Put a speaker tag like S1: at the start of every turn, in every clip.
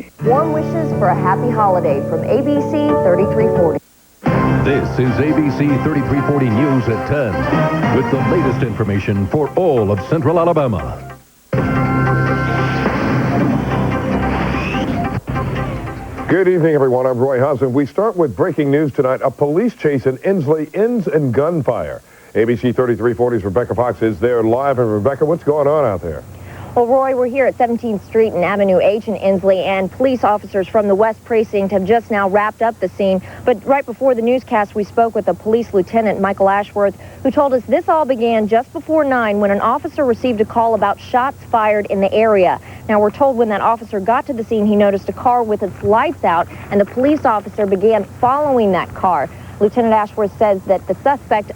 S1: food.
S2: Warm wishes for a happy holiday from ABC 3340.
S3: This is ABC 3340 News at 10 with the latest information for all of Central Alabama.
S4: Good evening, everyone. I'm Roy Hudson. We start with breaking news tonight. A police chase in Inslee ends in gunfire. ABC 3340's Rebecca Fox is there live. And Rebecca, what's going on out there?
S2: Well, Roy, we're here at 17th Street and Avenue H in Inslee, and police officers from the West Precinct have just now wrapped up the scene. But right before the newscast, we spoke with a police lieutenant, Michael Ashworth, who told us this all began just before 9 when an officer received a call about shots fired in the area. Now, we're told when that officer got to the scene, he noticed a car with its lights out, and the police officer began following that car. Lieutenant Ashworth says that the suspect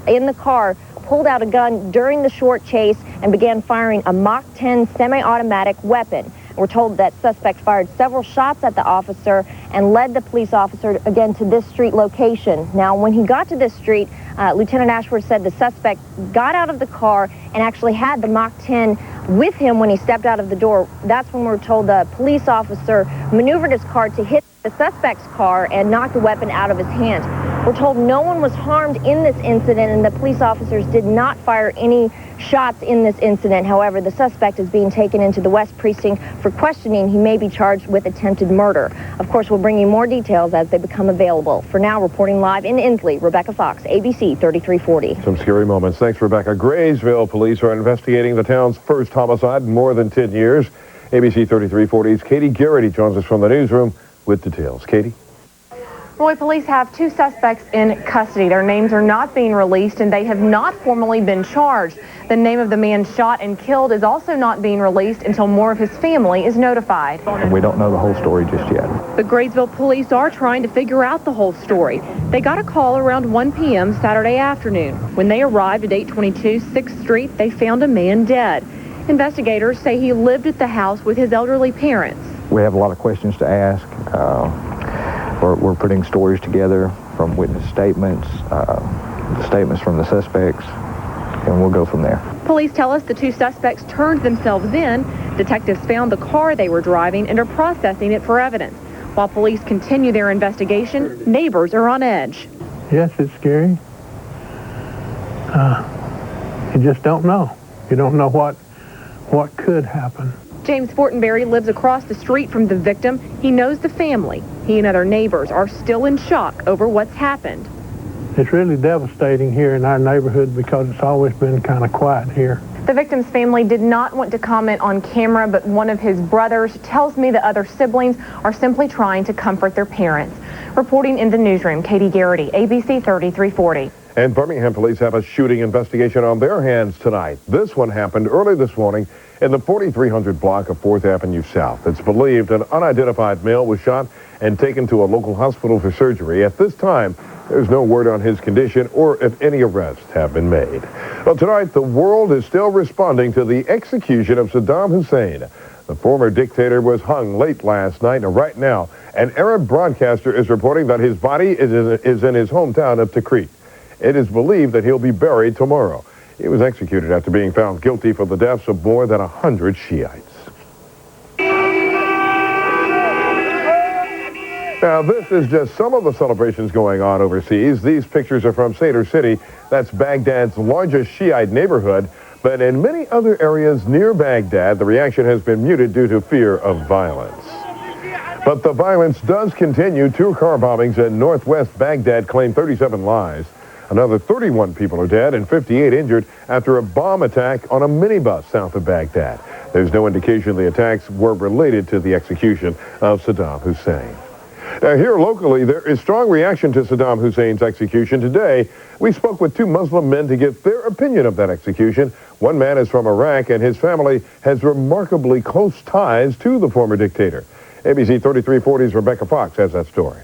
S2: in the car pulled out a gun during the short chase and began firing a Mach 10 semi-automatic weapon. We're told that suspect fired several shots at the officer and led the police officer again to this street location. Now, when he got to this street, Lieutenant Ashworth said the suspect got out of the car and actually had the Mach 10 with him when he stepped out of the door. That's when we're told the police officer maneuvered his car to hit the suspect's car and knock the weapon out of his hand. We're told no one was harmed in this incident, and the police officers did not fire any shots in this incident. However, the suspect is being taken into the West Precinct for questioning. He may be charged with attempted murder. Of course, we'll bring you more details as they become available. For now, reporting live in Inslee, Rebecca Fox, ABC 3340.
S4: Some scary moments. Thanks, Rebecca. Graysville police are investigating the town's first homicide in more than 10 years. ABC 3340's Katie Garrity joins us from the newsroom with details. Katie?
S1: Roy, police have 2 suspects in custody. Their names are not being released, and they have not formally been charged. The name of the man shot and killed is also not being released until more of his family is notified.
S5: And we don't know the whole story just yet.
S1: But Graysville police are trying to figure out the whole story. They got a call around 1 p.m. Saturday afternoon. When they arrived at 822 6th Street, they found a man dead. Investigators say he lived at the house with his elderly parents.
S5: We have a lot of questions to ask. We're putting stories together from witness statements, the statements from the suspects, and we'll go from there.
S1: Police tell us the 2 suspects turned themselves in. Detectives found the car they were driving and are processing it for evidence. While police continue their investigation, neighbors are on edge.
S6: Yes, it's scary. You just don't know. You don't know what could happen.
S1: James Fortenberry lives across the street from the victim. He knows the family. He and other neighbors are still in shock over what's happened.
S6: It's really devastating here in our neighborhood because it's always been kind of quiet here.
S1: The victim's family did not want to comment on camera, but one of his brothers tells me the other siblings are simply trying to comfort their parents. Reporting in the newsroom, Katie Garrity, ABC 3340.
S4: And Birmingham police have a shooting investigation on their hands tonight. This one happened early this morning in the 4300 block of 4th Avenue South. It's believed an unidentified male was shot and taken to a local hospital for surgery. At this time, there's no word on his condition or if any arrests have been made. Well, tonight, the world is still responding to the execution of Saddam Hussein. The former dictator was hung late last night, and right now, an Arab broadcaster is reporting that his body is in his hometown of Tikrit. It is believed that he'll be buried tomorrow. He was executed after being found guilty for the deaths of more than 100 Shiites. Now, this is just some of the celebrations going on overseas. These pictures are from Sadr City. That's Baghdad's largest Shiite neighborhood. But in many other areas near Baghdad, the reaction has been muted due to fear of violence. But the violence does continue. 2 car bombings in northwest Baghdad claim 37 lives. Another 31 people are dead and 58 injured after a bomb attack on a minibus south of Baghdad. There's no indication the attacks were related to the execution of Saddam Hussein. Now, here locally, there is strong reaction to Saddam Hussein's execution today. We spoke with 2 Muslim men to get their opinion of that execution. One man is from Iraq, and his family has remarkably close ties to the former dictator. ABC 3340's Rebecca Fox has that story.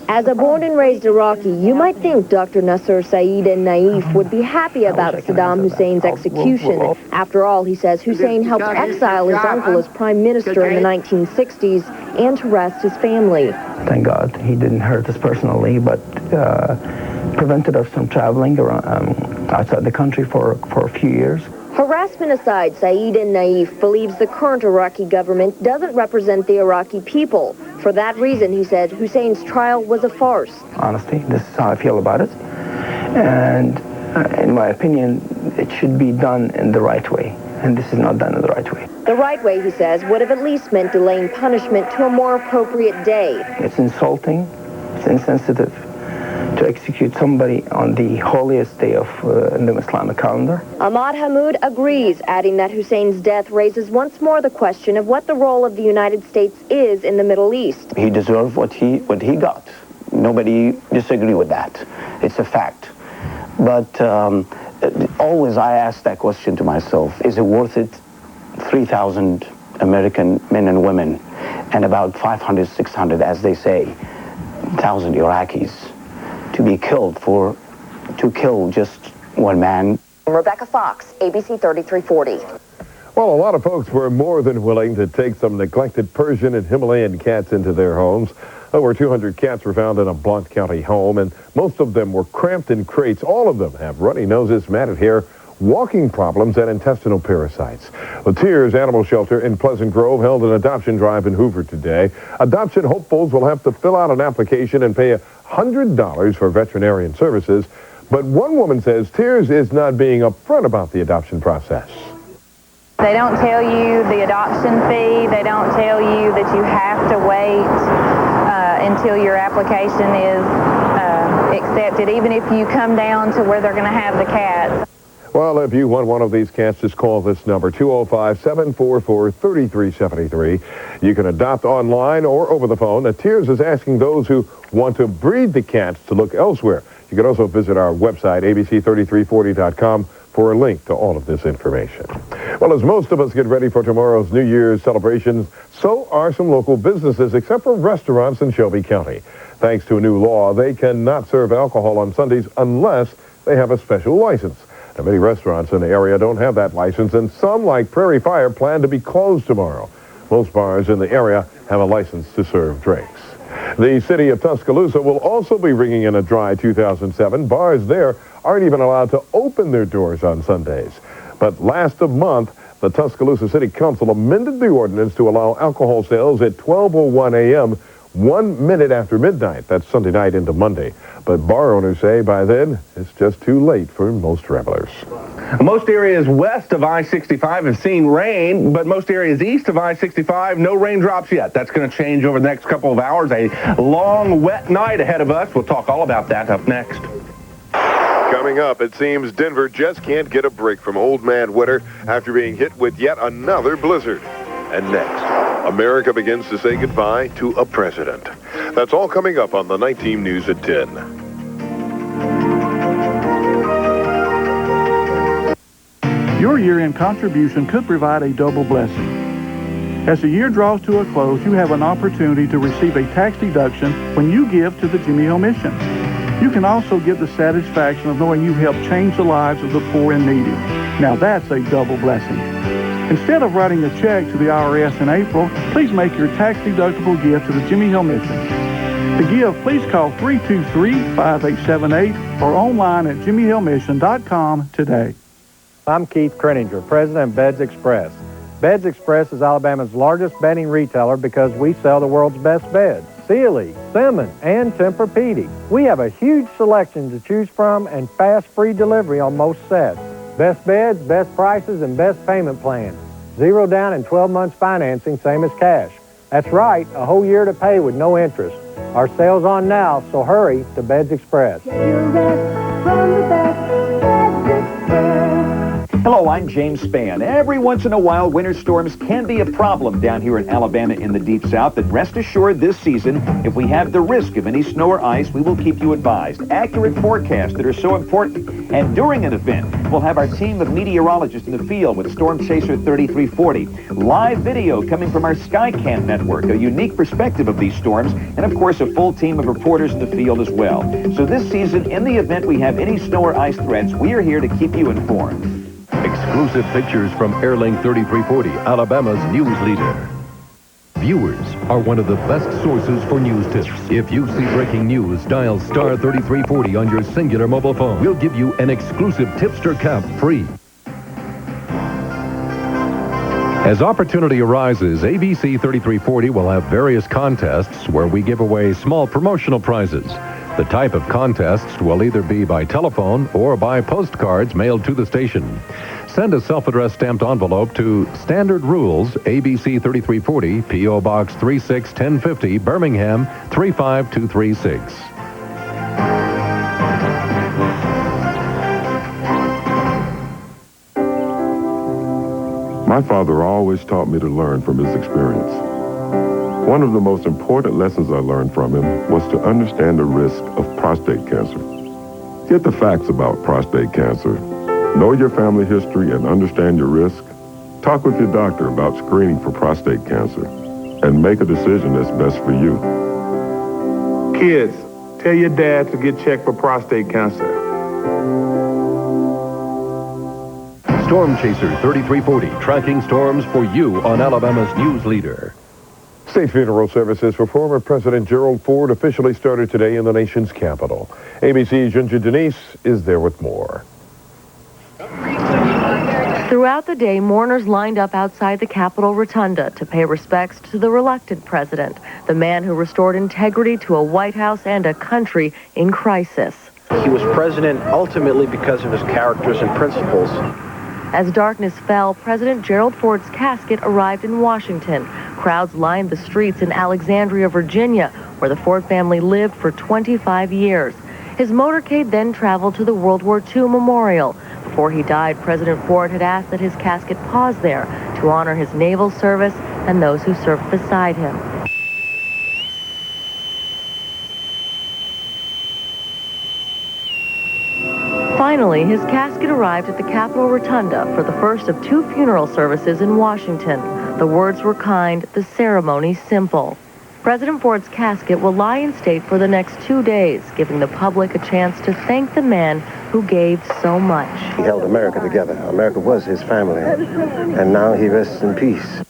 S2: As a born and raised Iraqi, you might think Dr. Nasser Saeed al-Naif would be happy about Saddam Hussein's execution. After all, he says Hussein helped exile his uncle as prime minister in the 1960s and to rest his family.
S7: Thank God he didn't hurt us personally, but prevented us from traveling around, outside the country for a few years.
S2: Harassment aside, Saeed Naif believes the current Iraqi government doesn't represent the Iraqi people. For that reason, he said, Hussein's trial was a farce.
S7: Honestly, this is how I feel about it. And in my opinion, it should be done in the right way. And this is not done in the right way.
S2: The right way, he says, would have at least meant delaying punishment to a more appropriate day.
S7: It's insulting, it's insensitive to execute somebody on the holiest day of in the Islamic calendar.
S2: Ahmad Hamoud agrees, adding that Hussein's death raises once more the question of what the role of the United States is in the Middle East.
S8: He deserved what he got. Nobody disagree with that. It's a fact. But always I ask that question to myself, is it worth it? 3,000 American men and women and about 500, 600, as they say, 1,000 Iraqis to be killed to kill just one man.
S2: Rebecca Fox, ABC 3340.
S4: Well, a lot of folks were more than willing to take some neglected Persian and Himalayan cats into their homes. Over 200 cats were found in a Blount County home, and most of them were cramped in crates. All of them have runny noses, matted hair, walking problems, and intestinal parasites. The Tears Animal Shelter in Pleasant Grove held an adoption drive in Hoover today. Adoption hopefuls will have to fill out an application and pay $100 for veterinarian services. But one woman says Tears is not being upfront about the adoption process.
S9: They don't tell you the adoption fee. They don't tell you that you have to wait until your application is accepted, even if you come down to where they're going to have the cats.
S4: Well, if you want one of these cats, just call this number, 205-744-3373. You can adopt online or over the phone. Tears is asking those who want to breed the cats to look elsewhere. You can also visit our website, abc3340.com, for a link to all of this information. Well, as most of us get ready for tomorrow's New Year's celebrations, so are some local businesses, except for restaurants in Shelby County. Thanks to a new law, they cannot serve alcohol on Sundays unless they have a special license. Now, many restaurants in the area don't have that license, and some, like Prairie Fire, plan to be closed tomorrow. Most bars in the area have a license to serve drinks. The city of Tuscaloosa will also be ringing in a dry 2007. Bars there aren't even allowed to open their doors on Sundays. But last month, the Tuscaloosa City Council amended the ordinance to allow alcohol sales at 12:01 a.m., 1 minute after midnight. That's Sunday night into Monday. But bar owners say by then, it's just too late for most revelers.
S10: Most areas west of I-65 have seen rain, but most areas east of I-65, no raindrops yet. That's going to change over the next couple of hours. A long, wet night ahead of us. We'll talk all about that up next.
S4: Coming up, it seems Denver just can't get a break from old man winter after being hit with yet another blizzard. And next, America begins to say goodbye to a president. That's all coming up on the Night Team News at 10.
S11: Your year-end contribution could provide a double blessing. As the year draws to a close, you have an opportunity to receive a tax deduction when you give to the Jimmy Hill Mission. You can also get the satisfaction of knowing you helped change the lives of the poor and needy. Now that's a double blessing. Instead of writing a check to the IRS in April, please make your tax-deductible gift to the Jimmy Hill Mission. To give, please call 323-5878 or online at jimmyhillmission.com today.
S12: I'm Keith Kreninger, President of Beds Express. Beds Express is Alabama's largest bedding retailer because we sell the world's best beds. Sealy, Simmons, and Tempur-Pedic. We have a huge selection to choose from and fast free delivery on most sets. Best beds, best prices, and best payment plans. 0 down and 12 months financing, same as cash. That's right, a whole year to pay with no interest. Our sale's on now, so hurry to Beds Express.
S13: Hello, I'm James Spann. Every once in a while, winter storms can be a problem down here in Alabama in the Deep South, but rest assured this season, if we have the risk of any snow or ice, we will keep you advised. Accurate forecasts that are so important. And during an event, we'll have our team of meteorologists in the field with Storm Chaser 3340. Live video coming from our Skycam network, a unique perspective of these storms, and of course a full team of reporters in the field as well. So this season, in the event we have any snow or ice threats, we are here to keep you informed.
S3: Exclusive pictures from Airlink 3340, Alabama's news leader. Viewers are one of the best sources for news tips. If you see breaking news, dial star 3340 on your singular mobile phone. We'll give you an exclusive tipster cap free. As opportunity arises, ABC 3340 will have various contests where we give away small promotional prizes. The type of contests will either be by telephone or by postcards mailed to the station. Send a self-addressed stamped envelope to Standard Rules, ABC 3340, P.O. Box 361050, Birmingham 35236.
S14: My father always taught me to learn from his experience. One of the most important lessons I learned from him was to understand the risk of prostate cancer. Get the facts about prostate cancer. Know your family history and understand your risk. Talk with your doctor about screening for prostate cancer and make a decision that's best for you.
S15: Kids, tell your dad to get checked for prostate cancer.
S3: Storm Chaser 3340, tracking storms for you on Alabama's news leader.
S4: State funeral services for former President Gerald Ford officially started today in the nation's capital. ABC's Ginger Denise is there with more.
S16: Throughout the day, mourners lined up outside the Capitol Rotunda to pay respects to the reluctant president, the man who restored integrity to a White House and a country in crisis.
S17: He was president ultimately because of his characters and principles.
S16: As darkness fell, President Gerald Ford's casket arrived in Washington. Crowds lined the streets in Alexandria, Virginia, where the Ford family lived for 25 years. His motorcade then traveled to the World War II memorial. Before he died, President Ford had asked that his casket pause there to honor his naval service and those who served beside him. Finally, his casket arrived at the Capitol Rotunda for the first of 2 funeral services in Washington. The words were kind, the ceremony simple. President Ford's casket will lie in state for the next 2 days, giving the public a chance to thank the man who gave so much.
S18: He held America together. America was his family, and now he rests in peace.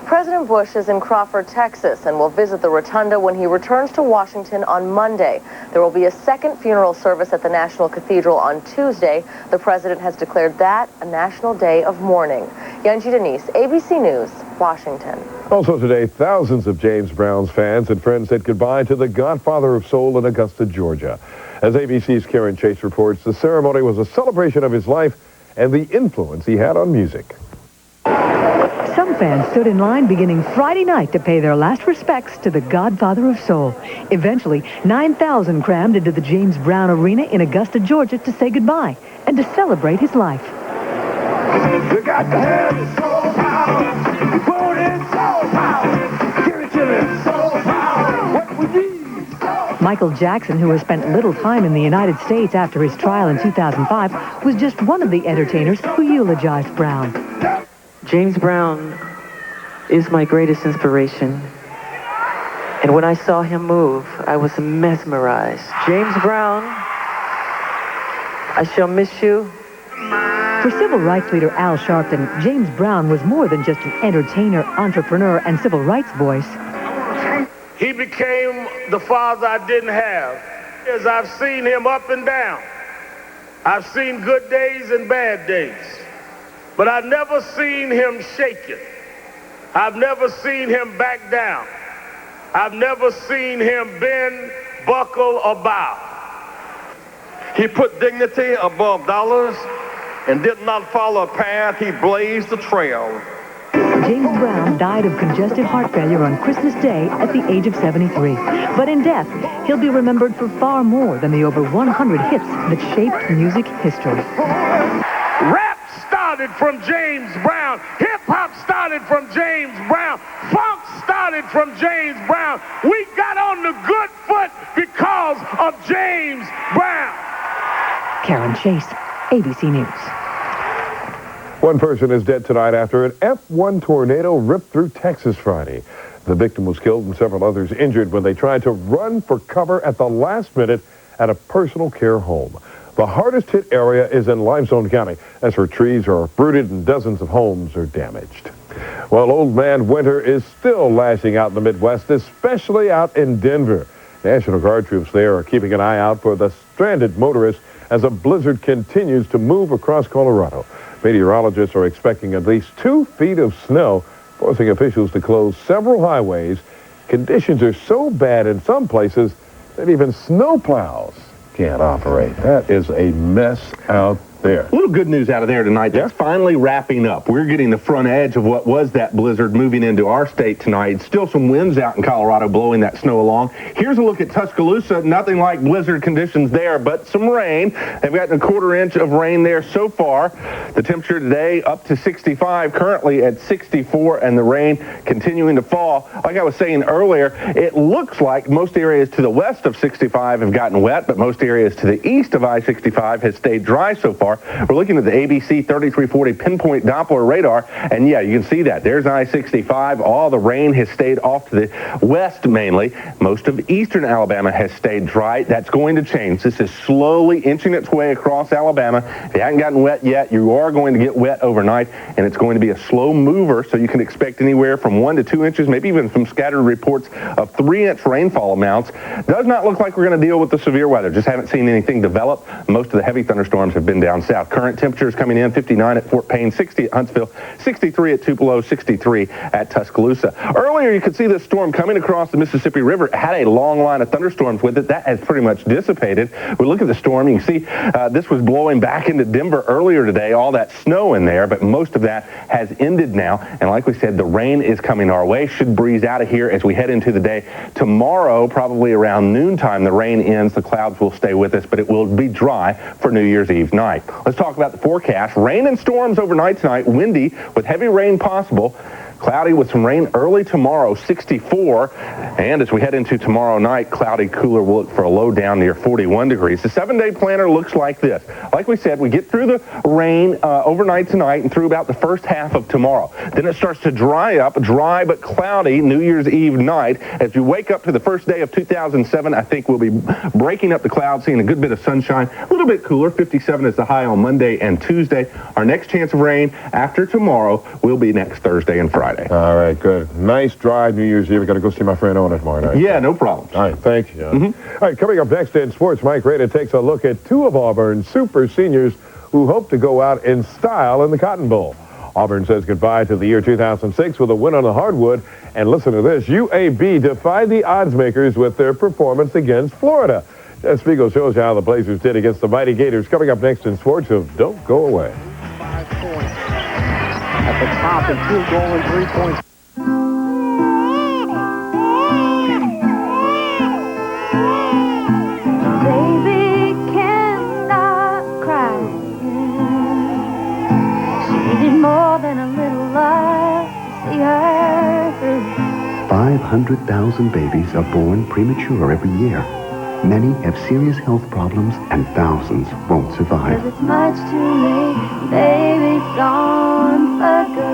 S16: President Bush is in Crawford, Texas, and will visit the Rotunda when he returns to Washington on Monday. There will be a second funeral service at the National Cathedral on Tuesday. The president has declared that a national day of mourning. Yunji Denise, ABC News, Washington.
S4: Also today, thousands of James Brown's fans and friends said goodbye to the godfather of soul in Augusta, Georgia. As ABC's Karen Chase reports, the ceremony was a celebration of his life and the influence he had on music.
S19: Some fans stood in line beginning Friday night to pay their last respects to the godfather of soul. Eventually, 9,000 crammed into the James Brown Arena in Augusta, Georgia to say goodbye and to celebrate his life.
S20: You got to have the soul power. Put in soul power. Give it to me, soul power. What we need.
S19: Michael Jackson, who has spent little time in the United States after his trial in 2005, was just one of the entertainers who eulogized Brown.
S21: James Brown is my greatest inspiration. And when I saw him move, I was mesmerized. James Brown, I shall miss you.
S19: For civil rights leader Al Sharpton, James Brown was more than just an entertainer, entrepreneur, and civil rights voice.
S22: He became the father I didn't have. As I've seen him up and down. I've seen good days and bad days. But I've never seen him shaken. I've never seen him back down. I've never seen him bend, buckle, or bow.
S23: He put dignity above dollars and did not follow a path. He blazed a trail.
S19: James Brown died of congestive heart failure on Christmas Day at the age of 73. But in death, he'll be remembered for far more than the over 100 hits that shaped music history.
S22: Rap started from James Brown. Hip-hop started from James Brown. Funk started from James Brown. We got on the good foot because of James Brown.
S19: Karen Chase, ABC News.
S4: One person is dead tonight after an F1 tornado ripped through Texas Friday. The victim was killed and several others injured when they tried to run for cover at the last minute at a personal care home. The hardest hit area is in Limestone County, as her trees are uprooted and dozens of homes are damaged. Well, old man winter is still lashing out in the Midwest, especially out in Denver. National Guard troops there are keeping an eye out for the stranded motorists as a blizzard continues to move across Colorado. Meteorologists are expecting at least 2 feet of snow, forcing officials to close several highways. Conditions are so bad in some places that even snowplows can't operate. That is a mess out there.
S10: A little good news out of there tonight. That's finally wrapping up. We're getting the front edge of what was that blizzard moving into our state tonight. Still some winds out in Colorado blowing that snow along. Here's a look at Tuscaloosa. Nothing like blizzard conditions there, but some rain. They've gotten a 1/4 inch of rain there so far. The temperature today up to 65, currently at 64, and the rain continuing to fall. Like I was saying earlier, it looks like most areas to the west of 65 have gotten wet, but most areas to the east of I-65 has stayed dry so far. We're looking at the ABC 3340 pinpoint Doppler radar, and yeah, you can see that. There's I-65. All the rain has stayed off to the west mainly. Most of eastern Alabama has stayed dry. That's going to change. This is slowly inching its way across Alabama. If you haven't gotten wet yet, you are going to get wet overnight, and it's going to be a slow mover, so you can expect anywhere from 1 to 2 inches, maybe even some scattered reports of 3-inch rainfall amounts. Does not look like we're going to deal with the severe weather. Just haven't seen anything develop. Most of the heavy thunderstorms have been down south. Current temperatures coming in 59 at Fort Payne, 60 at Huntsville, 63 at Tupelo, 63 at Tuscaloosa. Earlier, you could see this storm coming across the Mississippi River. It had a long line of thunderstorms with it. That has pretty much dissipated. We look at the storm. You can see this was blowing back into Denver earlier today, all that snow in there, but most of that has ended now. And like we said, the rain is coming our way. Should breeze out of here as we head into the day. Tomorrow, probably around noontime, the rain ends. The clouds will stay with us, but it will be dry for New Year's Eve night. Let's talk about the forecast. Rain and storms overnight tonight. Windy with heavy rain possible. Cloudy with some rain early tomorrow, 64. And as we head into tomorrow night, cloudy, cooler. We'll look for a low down near 41 degrees. The 7-day planner looks like this. Like we said, we get through the rain overnight tonight and through about the first half of tomorrow. Then it starts to dry up, dry but cloudy New Year's Eve night. As you wake up to the first day of 2007, I think we'll be breaking up the clouds, seeing a good bit of sunshine. A little bit cooler, 57 is the high on Monday and Tuesday. Our next chance of rain after tomorrow will be next Thursday and Friday.
S4: All right, good. Nice drive New Year's Eve. I got to go see my friend Owen tomorrow night.
S10: Yeah, no problem.
S4: All right, thank you. All right, coming up next in sports, Mike Rada takes a look at 2 of Auburn's super seniors who hope to go out in style in the Cotton Bowl. Auburn says goodbye to the year 2006 with a win on the hardwood. And listen to this, UAB defied the odds makers with their performance against Florida. Jeff Spiegel shows you how the Blazers did against the mighty Gators. Coming up next in sports, so don't go away.
S1: 5 points. At the top and field goal and 3 points.
S5: Baby cannot cry. She needed more than a little love to see her through.
S6: 500,000 babies are born premature every year. Many have serious health problems and thousands won't survive.
S5: 'Cause it's much too late, baby's gone for good.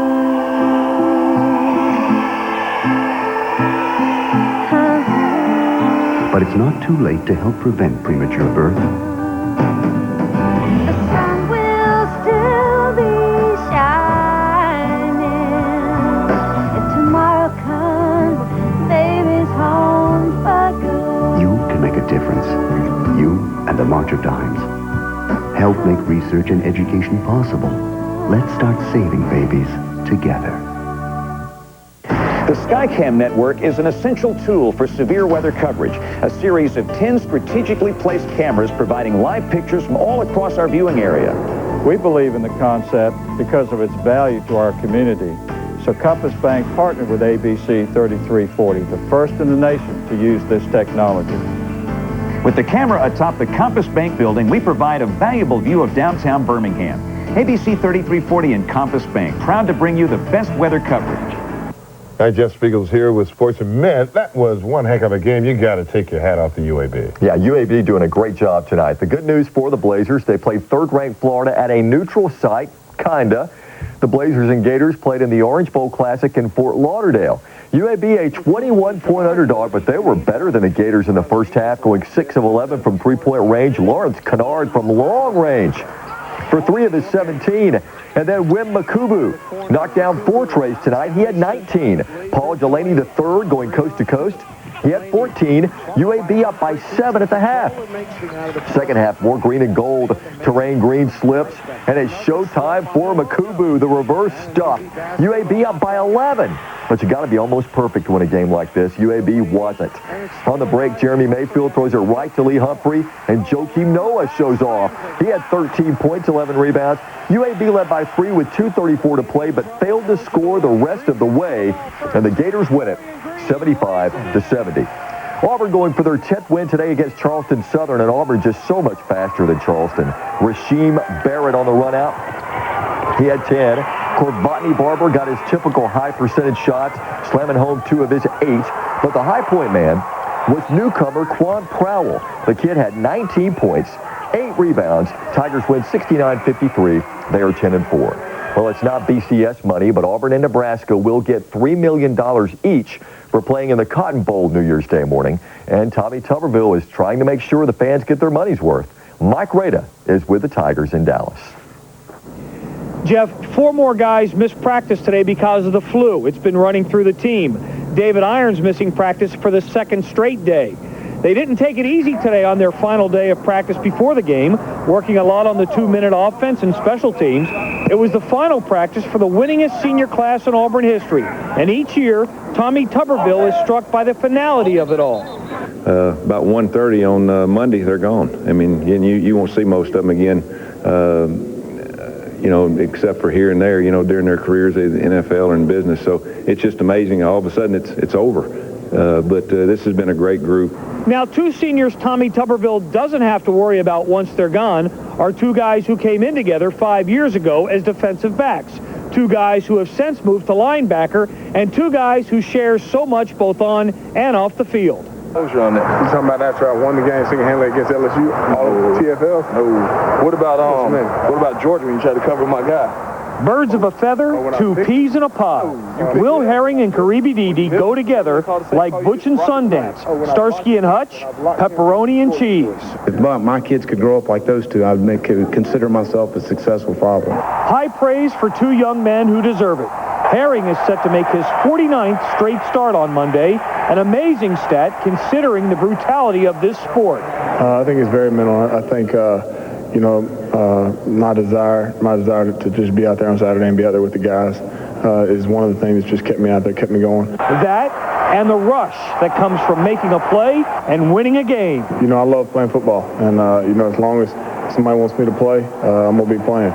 S6: But it's not too late to help prevent premature birth.
S5: The sun will still be shining. If tomorrow comes, baby's home for good.
S6: You can make a difference. You and the March of Dimes. Help make research and education possible. Let's start saving babies together.
S13: The Skycam network is an essential tool for severe weather coverage. A series of 10 strategically placed cameras providing live pictures from all across our viewing area.
S12: We believe in the concept because of its value to our community. So Compass Bank partnered with ABC 3340, the first in the nation to use this technology.
S13: With the camera atop the Compass Bank building, we provide a valuable view of downtown Birmingham. ABC 3340 and Compass Bank, proud to bring you the best weather coverage.
S4: Hi, Jeff Spiegel's here with Sports. And man, that was one heck of a game. You got to take your hat off to UAB.
S24: Yeah, UAB doing a great job tonight. The good news for the Blazers, they played third-ranked Florida at a neutral site, kinda. The Blazers and Gators played in the Orange Bowl Classic in Fort Lauderdale. UAB a 21-point underdog, but they were better than the Gators in the first half, going 6 of 11 from three-point range. Lawrence Kennard from long range for 3 of his 17. And then Wim Makubu knocked down 4 trays tonight. He had 19. Paul Delaney III going coast to coast. He He had 14. UAB up by 7 at the half. Second half, more green and gold. Terrain green slips, and it's showtime for Makubu, the reverse stuff. UAB up by 11. But you got to be almost perfect to win a game like this. UAB wasn't. On the break, Jeremy Mayfield throws it right to Lee Humphrey, and Joakim Noah shows off. He had 13 points, 11 rebounds. UAB led by 3 with 2:34 to play, but failed to score the rest of the way, and the Gators win it 75-70. Auburn going for their 10th win today against Charleston Southern, and Auburn just so much faster than Charleston. Rasheem Barrett on the run out. He had 10. Corbotney Barber got his typical high percentage shots, slamming home 2 of his 8. But the high point man was newcomer Quan Prowell. The kid had 19 points, 8 rebounds. Tigers win 69-53. They are 10-4. Well, it's not BCS money, but Auburn and Nebraska will get $3 million each for playing in the Cotton Bowl New Year's Day morning. And Tommy Tuberville is trying to make sure the fans get their money's worth. Mike Rada is with the Tigers in Dallas.
S2: Jeff, 4 more guys missed practice today because of the flu. It's been running through the team. David Irons missing practice for the 2nd straight day. They didn't take it easy today on their final day of practice before the game, working a lot on the 2-minute offense and special teams. It was the final practice for the winningest senior class in Auburn history. And each year, Tommy Tuberville is struck by the finality of it all.
S7: About 1:30 on Monday, they're gone. I mean, you won't see most of them again. Except for here and there, during their careers in the NFL or in business. So it's just amazing. All of a sudden, it's over. But this has been a great group.
S2: Now, 2 seniors Tommy Tuberville doesn't have to worry about once they're gone are 2 guys who came in together 5 years ago as defensive backs. 2 guys who have since moved to linebacker, and 2 guys who share so much both on and off the field.
S15: Closure on that. You talking about after I won the game single-handedly against LSU, all over TFL? No. What about Georgia when you tried to cover my guy?
S2: Birds of a feather, 2 peas in a pod. Will Herring and Karibi Dede go together like Butch and Sundance, Starsky and Hutch, pepperoni and cheese.
S8: If my kids could grow up like those 2, I would consider myself a successful father.
S2: High praise for 2 young men who deserve it. Herring is set to make his 49th straight start on Monday, an amazing stat considering the brutality of this sport.
S15: I think it's very minimal. I think, my desire to just be out there on Saturday and be out there with the guys is one of the things that just kept me out there, kept me going.
S2: That and the rush that comes from making a play and winning a game.
S15: I love playing football, and, as long as somebody wants me to play, I'm going to be playing.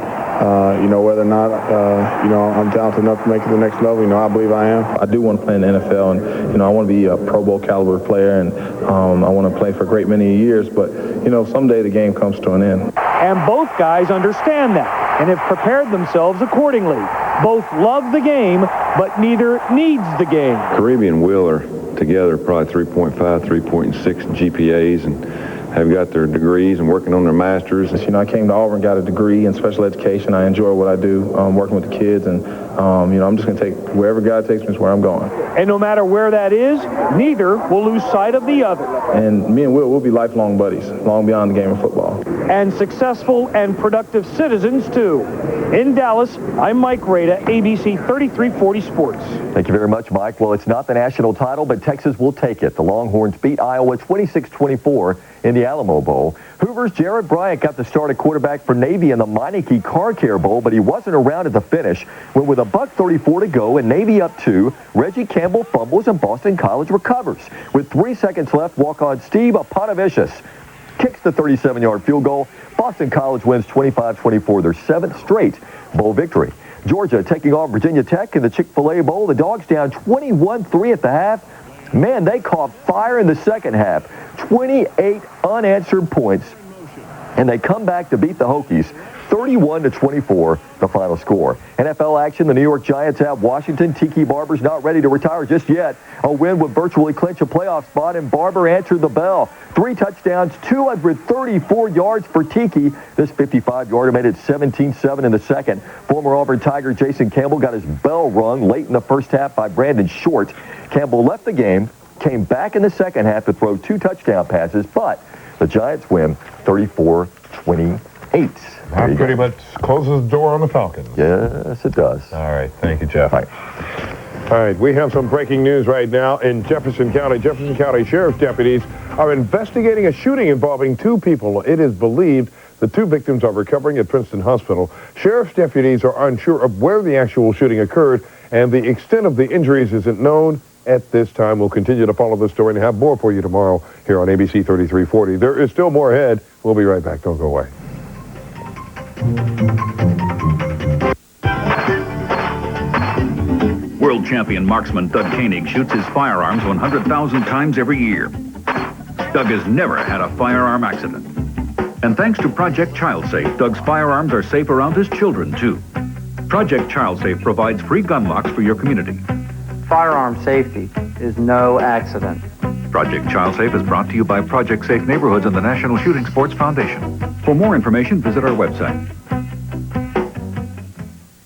S15: Whether or not, I'm talented enough to make it to the next level, I believe I am.
S8: I do want to play in the NFL, and, I want to be a Pro Bowl caliber player, and I want to play for a great many years, but, someday the game comes to an end.
S2: And both guys understand that and have prepared themselves accordingly. Both love the game, but neither needs the game.
S7: Karibi and Will are together probably 3.5, 3.6 GPAs, and have got their degrees and working on their masters.
S8: I came to Auburn, got a degree in special education. I enjoy what I do, working with the kids, and I'm just going to take wherever God takes me is where I'm going.
S2: And no matter where that is, neither will lose sight of the other.
S8: And me and Will will be lifelong buddies, long beyond the game of football.
S2: And successful and productive citizens, too. In Dallas, I'm Mike Rada, ABC 3340 Sports.
S24: Thank you very much, Mike. Well, it's not the national title, but Texas will take it. The Longhorns beat Iowa 26-24 in the Alamo Bowl. Hoover's Jared Bryant got the start at quarterback for Navy in the Meineke Car Care Bowl, but he wasn't around at the finish. When with $1:34 to go and Navy up 2, Reggie Campbell fumbles and Boston College recovers. With 3 seconds left, walk-on Steve Aponavicius kicks the 37-yard field goal. Boston College wins 25-24, their 7th straight bowl victory. Georgia taking on Virginia Tech in the Chick-fil-A Bowl. The Dogs down 21-3 at the half. Man, they caught fire in the second half. 28 unanswered points, and they come back to beat the Hokies 31-24, the final score. NFL action, the New York Giants have Washington. Tiki Barber's not ready to retire just yet. A win would virtually clinch a playoff spot, and Barber answered the bell. 3 touchdowns, 234 yards for Tiki. This 55-yarder made it 17-7 in the second. Former Auburn Tiger Jason Campbell got his bell rung late in the first half by Brandon Short. Campbell left the game, came back in the second half to throw 2 touchdown passes, but the Giants win 34-28.
S4: That pretty much closes the door on the Falcons.
S24: Yes, it does.
S4: All right. Thank you, Jeff.
S24: All right.
S4: All right, we have some breaking news right now in Jefferson County. Jefferson County Sheriff's deputies are investigating a shooting involving 2 people. It is believed the 2 victims are recovering at Princeton Hospital. Sheriff's deputies are unsure of where the actual shooting occurred, and the extent of the injuries isn't known at this time. We'll continue to follow this story and have more for you tomorrow here on ABC 3340. There is still more ahead. We'll be right back. Don't go away.
S3: World champion marksman Doug Koenig shoots his firearms 100,000 times every year. Doug has never had a firearm accident. And thanks to Project ChildSafe, Doug's firearms are safe around his children, too. Project ChildSafe provides free gun locks for your community.
S9: Firearm safety is no accident.
S3: Project ChildSafe is brought to you by Project Safe Neighborhoods and the National Shooting Sports Foundation. For more information, visit our website.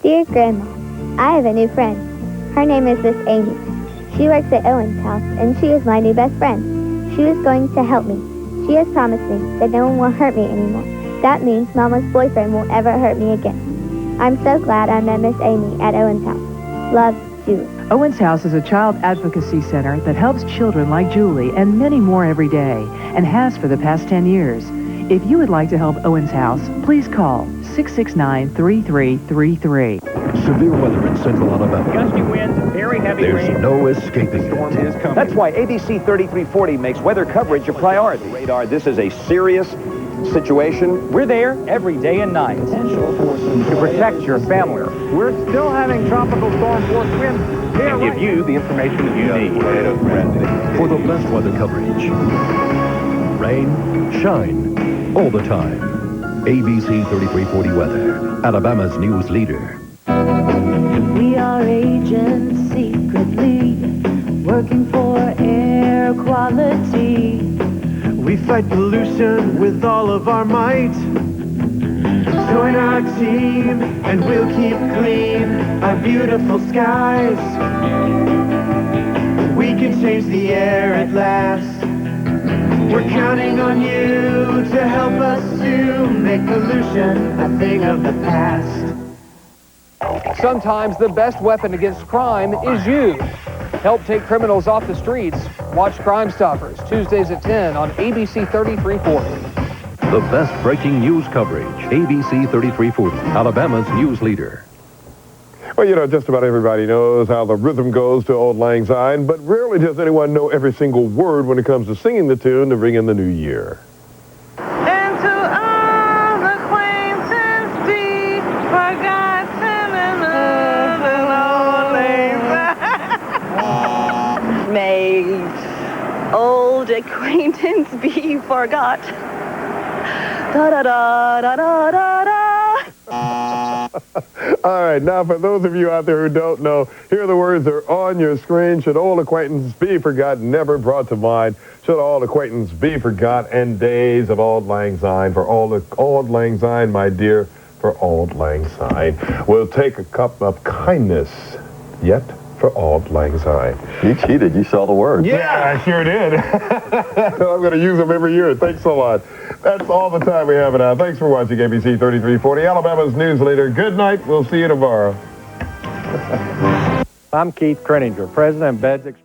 S11: Dear Grandma, I have a new friend. Her name is Miss Amy. She works at Owen's house, and she is my new best friend. She is going to help me. She has promised me that no one will hurt me anymore. That means Mama's boyfriend won't ever hurt me again. I'm so glad I met Miss Amy at Owen's house. Love, Julie.
S19: Owen's House is a child advocacy center that helps children like Julie and many more every day, and has for the past 10 years. If you would like to help Owen's House, please call 669-3333.
S14: Severe weather in central Alabama.
S13: Gusty winds, very heavy rain.
S14: There's no escaping it.
S13: Storm is coming. That's why ABC 3340 makes weather coverage a priority. Radar, this is a serious situation. We're there every day and night to protect your family.
S2: We're still having tropical storm force winds.
S13: And give you the information that you need.
S14: For the best weather coverage. Rain, shine, all the time. ABC 3340 Weather, Alabama's news leader.
S5: We are agents secretly working for air quality.
S20: We fight pollution with all of our might. Join our team and we'll keep clean our beautiful skies. We can change the air at last. We're counting on you to help us to make pollution a thing of the past.
S2: Sometimes the best weapon against crime is you. Help take criminals off the streets. Watch Crime Stoppers, Tuesdays at 10 on ABC 3340.
S14: The best breaking news coverage. ABC 3340, Alabama's news leader.
S4: Well, you know, just about everybody knows how the rhythm goes to Auld Lang Syne, but rarely does anyone know every single word when it comes to singing the tune to bring in the new year.
S21: And to all acquaintance be forgotten and Auld Lang Syne. May old acquaintance be forgot. Da da da da da da da.
S4: All right, now for those of you out there who don't know, here are the words that are on your screen. Should old acquaintance be forgot, never brought to mind. Should old acquaintance be forgot, and days of Auld Lang Syne. For Auld Lang Syne, my dear, for Auld Lang Syne. We'll take a cup of kindness, yet for Auld Lang Syne.
S24: You cheated. You saw the words.
S4: Yeah, I sure did. I'm going to use them every year. Thanks a lot. That's all the time we have now. Thanks for watching ABC 3340, Alabama's news leader. Good night. We'll see you tomorrow.
S12: I'm Keith Kreninger, President of Beds Express.